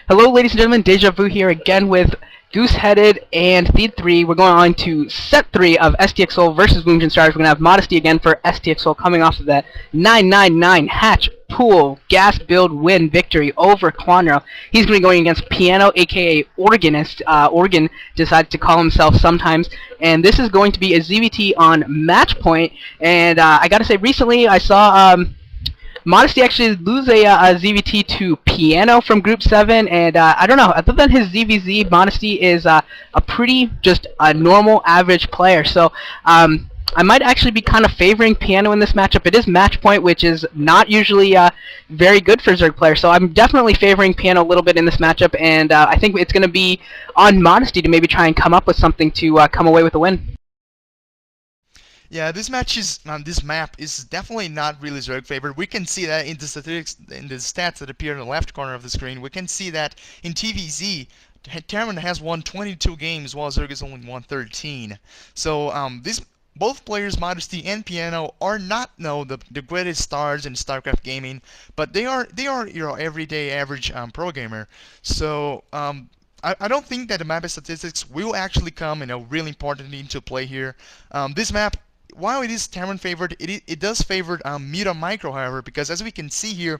Hello, ladies and gentlemen. Deja Vu here again with Goose-Headed and Feed 3. We're going on to set 3 of STX versus Booms and Stars. We're going to have Modesty again for STX coming off of that 999 hatch pool gas build win victory over Quanro. He's going to be going against Piano, aka Organist. Organ decides to call himself sometimes. And this is going to be a ZVT on match point. And I got to say, recently I saw... Modesty actually lose a ZVT to Piano from Group 7, and I don't know, other than his ZVZ, Modesty is a pretty, just a normal, average player, so I might actually be kind of favoring Piano in this matchup. It is match point, which is not usually very good for Zerg players, so I'm definitely favoring Piano a little bit in this matchup, and I think it's going to be on Modesty to maybe try and come up with something to come away with a win. Yeah, this match is this map is definitely not really Zerg favored. We can see that in the statistics, in the stats that appear in the left corner of the screen. We can see that in TVZ, Terran has won 22 games while Zerg has only won 13. So both players, Modesty and Piano, are not the greatest stars in StarCraft gaming, but they are everyday average pro gamer. So I don't think that the map statistics will actually come really important into play here. This map, while it is Terran favored, it does favor Meta Micro, however, because as we can see here,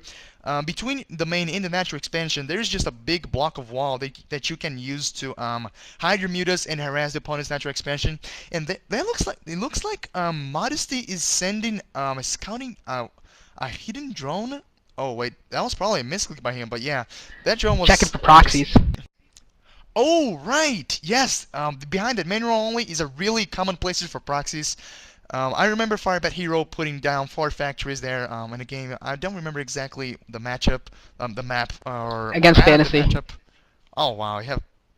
between the main and the natural expansion, there is just a big block of wall that you can use to hide your mutas and harass the opponent's natural expansion. And that looks like Modesty is sending a scouting a hidden drone. Oh wait, that was probably a misclick by him, but yeah, that drone was Checking for proxies. Oh, right! Yes! Behind that manual only is a really common places for proxies. I remember Firebet Hero putting down 4 factories there in a game. I don't remember exactly the matchup, the map, or Against the Fantasy. matchup. Oh wow,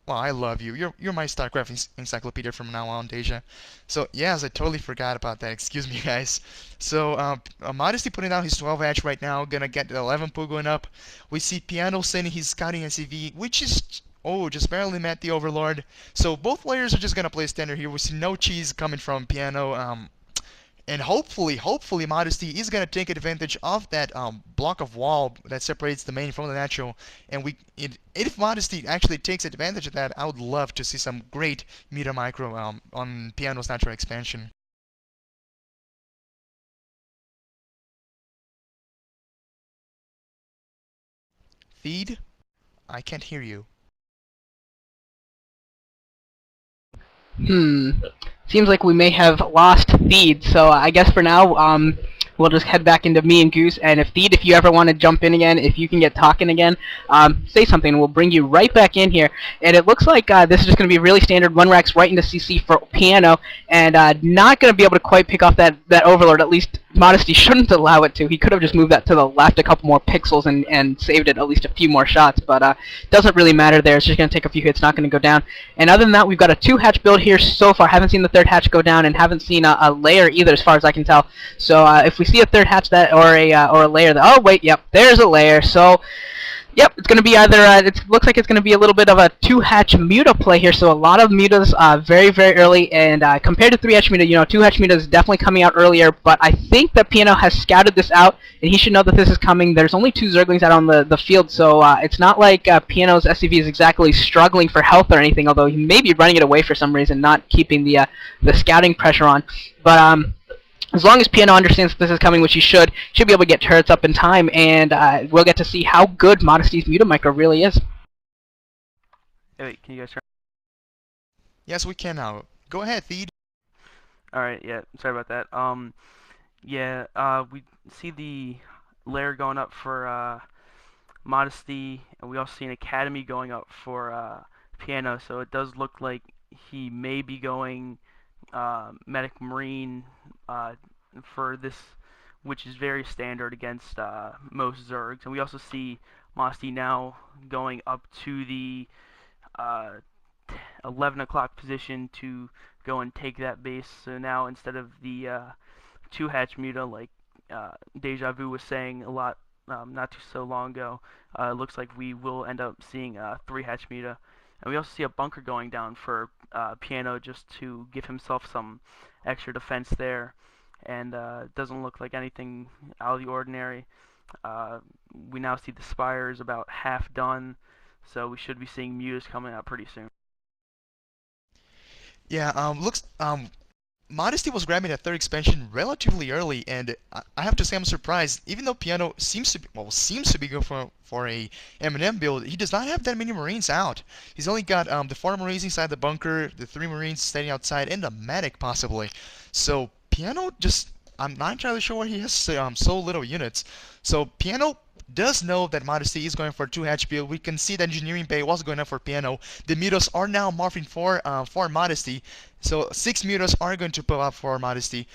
wow, I love you. You're my StarCraft encyclopedia from now on, Deja. So yes, I totally forgot about that. Excuse me, guys. So Modesty putting down his 12 hatch right now, gonna get the 11 pool going up. We see Piano sending his scouting SCV, which is just barely met the Overlord. So both players are just gonna play standard here. We see no cheese coming from Piano. And hopefully Modesty is going to take advantage of that block of wall that separates the main from the natural. And if Modesty actually takes advantage of that, I would love to see some great Meta Micro on Piano's natural expansion. Feed? I can't hear you. Seems like we may have lost Feed, so I guess for now, we'll just head back into me and Goose, and if you ever want to jump in again, if you can get talking again, say something, and we'll bring you right back in here. And it looks like this is just going to be really standard, 1 racks right into CC for Piano, and not going to be able to quite pick off that Overlord, at least Modesty shouldn't allow it to. He could have just moved that to the left a couple more pixels and saved it at least a few more shots, but doesn't really matter there. It's just going to take a few hits, not going to go down. And other than that, we've got a 2-hatch build here so far. Haven't seen the 3rd hatch go down, and haven't seen a layer either, as far as I can tell. So if we see a 3rd hatch or a layer, oh wait, yep, there's a layer. So yep, it's going to be either, it looks like it's going to be a little bit of a 2-hatch muta play here, so a lot of mutas very, very early, and compared to 3-hatch muta, 2-hatch muta is definitely coming out earlier, but I think that Piano has scouted this out, and he should know that this is coming. There's only 2 Zerglings out on the field, so it's not like Piano's SCV is exactly struggling for health or anything, although he may be running it away for some reason, not keeping the scouting pressure on. But as long as Piano understands that this is coming, which he should be able to get turrets up in time, and we'll get to see how good Modesty's Muta Micro really is. Hey, wait, can you guys turn? Yes, we can now. Go ahead, Feed. Alright, yeah, sorry about that. We see the layer going up for Modesty, and we also see an Academy going up for Piano, so it does look like he may be going Medic Marine for this, which is very standard against most Zergs. And we also see Modesty now going up to the 11 o'clock position to go and take that base. So now instead of the 2-hatch muta, like Deja Vu was saying a lot not too so long ago, it looks like we will end up seeing a 3-hatch muta. And we also see a bunker going down for Piano just to give himself some extra defense there. And it doesn't look like anything out of the ordinary. We now see the spires about half done. So we should be seeing mutas coming out pretty soon. Yeah, looks Modesty was grabbing that third expansion relatively early, and I have to say I'm surprised. Even though Piano seems to be going for a M&M build, he does not have that many Marines out. He's only got the 4 Marines inside the bunker, the 3 Marines standing outside, and a medic possibly. So Piano just, I'm not entirely sure why he has so little units. So Piano does know that Modesty is going for a 2-hatch build. We can see that Engineering Bay was going up for Piano. The mutas are now morphing for Modesty. So 6 mutas are going to pull up for Modesty.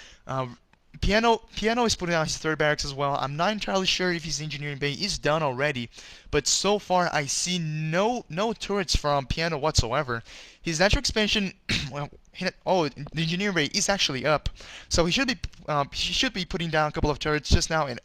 Piano is putting out his 3rd barracks as well. I'm not entirely sure if his Engineering Bay is done already, but so far I see no turrets from Piano whatsoever. His natural expansion, well, the Engineering Bay is actually up, so he should be putting down a couple of turrets just now. And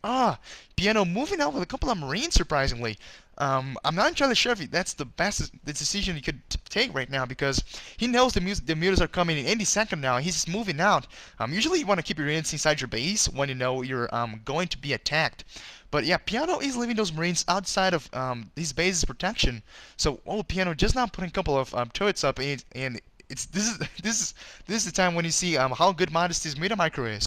Piano moving out with a couple of Marines surprisingly. I'm not entirely sure if that's the best decision he could take right now, because he knows the mutas are coming in any second now. He's moving out. Usually you want to keep your units inside your base when you know you're going to be attacked. But yeah, Piano is leaving those Marines outside of his base's protection. So Piano just now putting a couple of turrets up, and this is the time when you see how good Modesty's Muta Micro is.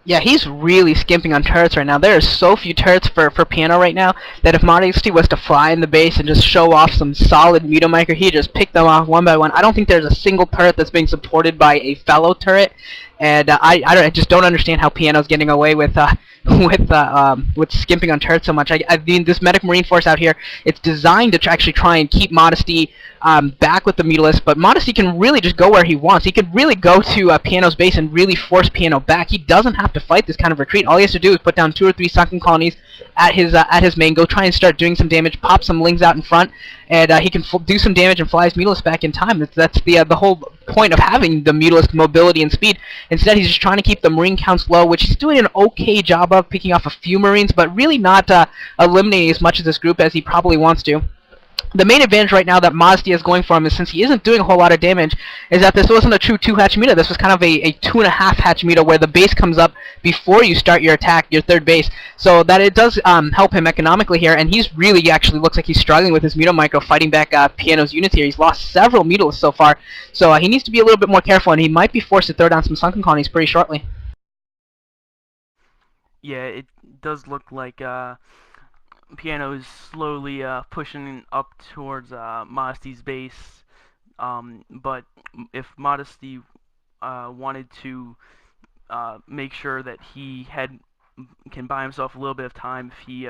Yeah, he's really skimping on turrets right now. There are so few turrets for Piano right now that if Modesty was to fly in the base and just show off some solid Muta Micro, he'd just pick them off one by one. I don't think there's a single turret that's being supported by a fellow turret, and I just don't understand how Piano's getting away with skimping on turrets so much. I mean, this Medic Marine force out here, it's designed to actually try and keep Modesty back with the Mutalisk, but Modesty can really just go where he wants. He could really go to Piano's base and really force Piano back. He doesn't have to fight this kind of retreat. All he has to do is put down 2 or 3 sunken colonies at his main, go try and start doing some damage, pop some lings out in front, and he can do some damage and fly his Mutalisk back in time. That's the whole point of having the Mutalisk mobility and speed. Instead, he's just trying to keep the Marine counts low, which he's doing an okay job of, picking off a few Marines, but really not eliminating as much of this group as he probably wants to. The main advantage right now that Modesty is going for him is, since he isn't doing a whole lot of damage, is that this wasn't a true 2-hatch muta. This was kind of a 2.5-hatch muta where the base comes up before you start your attack, your 3rd base. So that it does help him economically here, and he's really actually looks like he's struggling with his Muta Micro fighting back Piano's units here. He's lost several Mutalisks so far, so he needs to be a little bit more careful, and he might be forced to throw down some sunken colonies pretty shortly. Yeah, it does look like Piano is slowly pushing up towards Modesty's base, but if Modesty wanted to make sure that he can buy himself a little bit of time, if he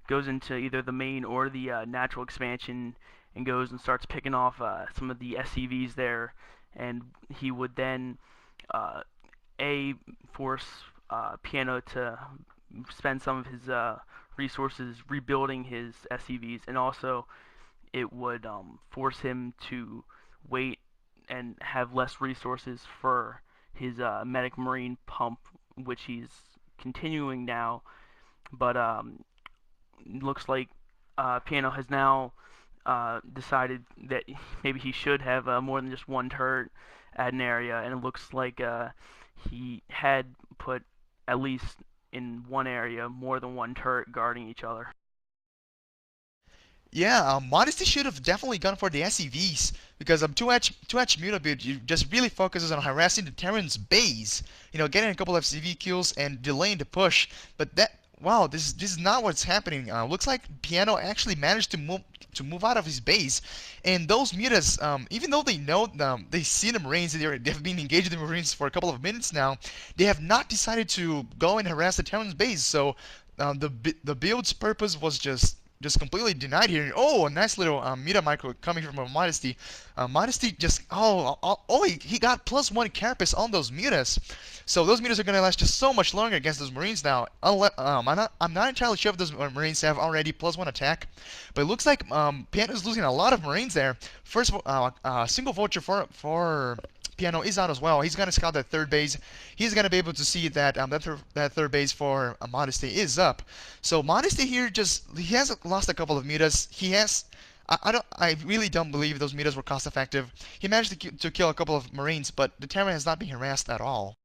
goes into either the main or the natural expansion and goes and starts picking off some of the SCVs there, and he would then force Piano to spend some of his resources rebuilding his SCVs, and also it would force him to wait and have less resources for his Medic Marine pump, which he's continuing now. But looks like Piano has now decided that maybe he should have more than just 1 turret at an area, and it looks like he had put at least in one area more than 1 turret guarding each other. Yeah, Modesty should have definitely gone for the SCVs, because 2H Muta build just really focuses on harassing the Terran's base, getting a couple of CV kills and delaying the push. But wow, this is not what's happening. Looks like Piano actually managed to move out of his base, and those mutas, even though they know they see the Marines, they've been engaged in the Marines for a couple of minutes now, they have not decided to go and harass the Terran's base. So the build's purpose was just completely denied here. Oh, a nice little Muta Micro coming from Modesty. Modesty just he got +1 carapace on those mutas. So those mutas are gonna last just so much longer against those Marines now. I'm not entirely sure if those Marines have already +1 attack, but it looks like Piano's losing a lot of Marines there. First, single vulture for Piano is out as well. He's gonna scout that 3rd base. He's gonna be able to see that that 3rd base for Modesty is up. So Modesty here he has lost a couple of mutas. He has. I really don't believe those mutas were cost effective. He managed to kill a couple of Marines, but the Terran has not been harassed at all.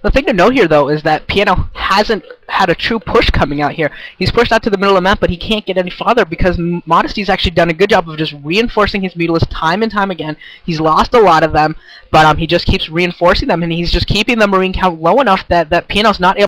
The thing to note here, though, is that Piano hasn't had a true push coming out here. He's pushed out to the middle of the map, but he can't get any farther because Modesty's actually done a good job of just reinforcing his mutalisks time and time again. He's lost a lot of them, but he just keeps reinforcing them, and he's just keeping the Marine count low enough that Piano's not able